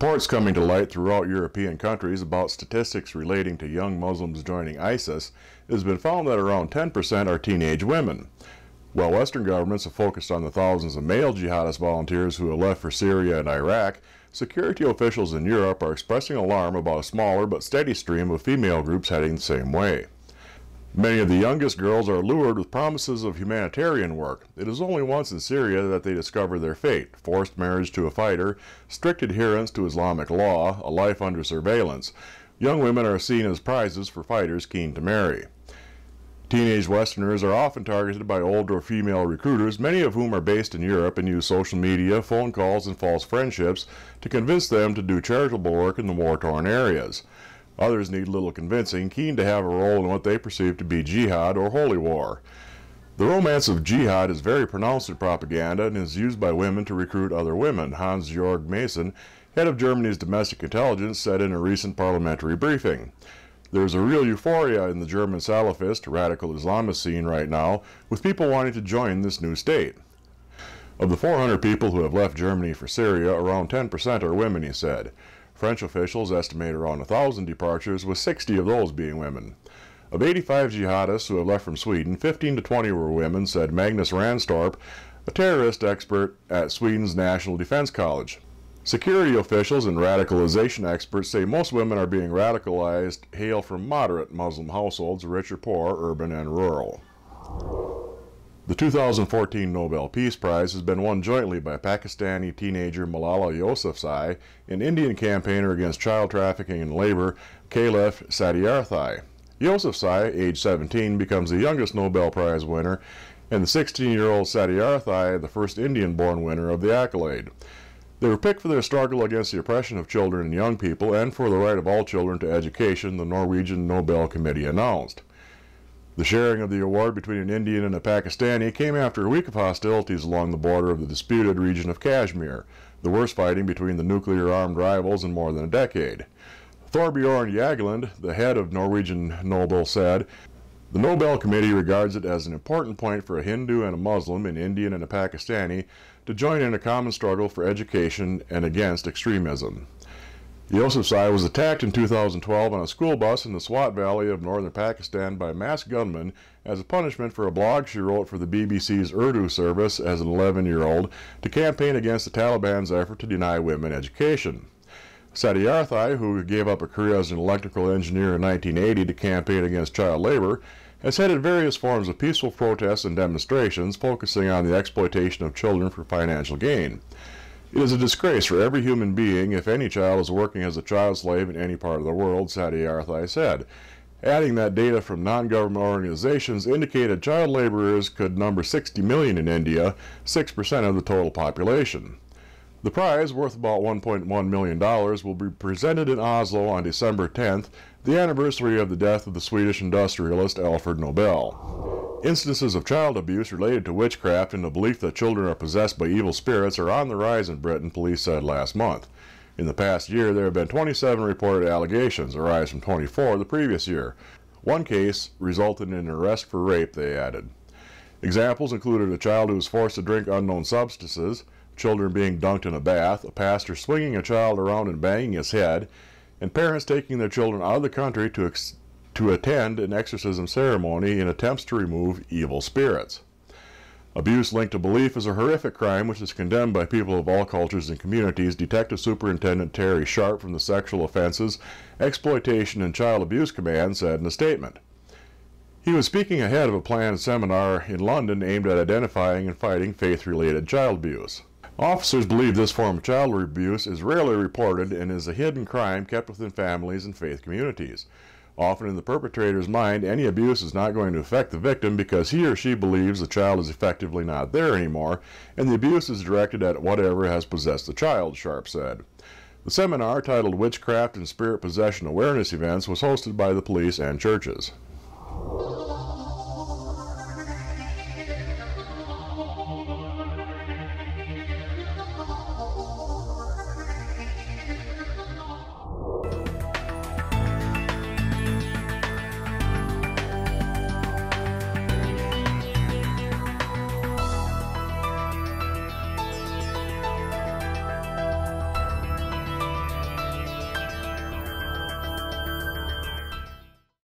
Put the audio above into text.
Reports coming to light throughout European countries about statistics relating to young Muslims joining ISIS, it has been found that around 10% are teenage women. While Western governments have focused on the thousands of male jihadist volunteers who have left for Syria and Iraq, security officials in Europe are expressing alarm about a smaller but steady stream of female groups heading the same way. Many of the youngest girls are lured with promises of humanitarian work. It is only once in Syria that they discover their fate: forced marriage to a fighter, strict adherence to Islamic law, a life under surveillance. Young women are seen as prizes for fighters keen to marry. Teenage Westerners are often targeted by older female recruiters, many of whom are based in Europe and use social media, phone calls, and false friendships to convince them to do charitable work in the war-torn areas. Others need little convincing, keen to have a role in what they perceive to be jihad or holy war. The romance of jihad is very pronounced in propaganda and is used by women to recruit other women, Hans-Georg Mason, head of Germany's domestic intelligence, said in a recent parliamentary briefing. There's a real euphoria in the German Salafist, radical Islamist scene right now, with people wanting to join this new state. Of the 400 people who have left Germany for Syria, around 10% are women, he said. French officials estimate around 1,000 departures, with 60 of those being women. Of 85 jihadists who have left from Sweden, 15 to 20 were women, said Magnus Ranstorp, a terrorist expert at Sweden's National Defense College. Security officials and radicalization experts say most women are being radicalized hail from moderate Muslim households, rich or poor, urban and rural. The 2014 Nobel Peace Prize has been won jointly by Pakistani teenager Malala Yousafzai and Indian campaigner against child trafficking and labor Kailash Satyarthi. Yousafzai, age 17, becomes the youngest Nobel Prize winner, and the 16-year-old Satyarthi the first Indian-born winner of the accolade. They were picked for their struggle against the oppression of children and young people and for the right of all children to education, the Norwegian Nobel Committee announced. The sharing of the award between an Indian and a Pakistani came after a week of hostilities along the border of the disputed region of Kashmir, the worst fighting between the nuclear-armed rivals in more than a decade. Thorbjorn Jagland, the head of Norwegian Nobel, said, "The Nobel Committee regards it as an important point for a Hindu and a Muslim, an Indian and a Pakistani, to join in a common struggle for education and against extremism." Yousafzai was attacked in 2012 on a school bus in the Swat Valley of northern Pakistan by masked gunmen as a punishment for a blog she wrote for the BBC's Urdu service as an 11-year-old to campaign against the Taliban's effort to deny women education. Satyarthi, who gave up a career as an electrical engineer in 1980 to campaign against child labor, has headed various forms of peaceful protests and demonstrations focusing on the exploitation of children for financial gain. "It is a disgrace for every human being if any child is working as a child slave in any part of the world," Satyarthi said, adding that data from non-government organizations indicated child laborers could number 60 million in India, 6% of the total population. The prize, worth about $1.1 million, will be presented in Oslo on December 10th, the anniversary of the death of the Swedish industrialist Alfred Nobel. Instances of child abuse related to witchcraft and the belief that children are possessed by evil spirits are on the rise in Britain, police said last month. In the past year, there have been 27 reported allegations, a rise from 24 the previous year. One case resulted in an arrest for rape, they added. Examples included a child who was forced to drink unknown substances, children being dunked in a bath, a pastor swinging a child around and banging his head, and parents taking their children out of the country to attend an exorcism ceremony in attempts to remove evil spirits. Abuse linked to belief is a horrific crime which is condemned by people of all cultures and communities, Detective Superintendent Terry Sharp from the Sexual Offenses, Exploitation and Child Abuse Command said in a statement. He was speaking ahead of a planned seminar in London aimed at identifying and fighting faith-related child abuse. Officers believe this form of child abuse is rarely reported and is a hidden crime kept within families and faith communities. Often in the perpetrator's mind, any abuse is not going to affect the victim because he or she believes the child is effectively not there anymore, and the abuse is directed at whatever has possessed the child, Sharp said. The seminar, titled Witchcraft and Spirit Possession Awareness Events, was hosted by the police and churches.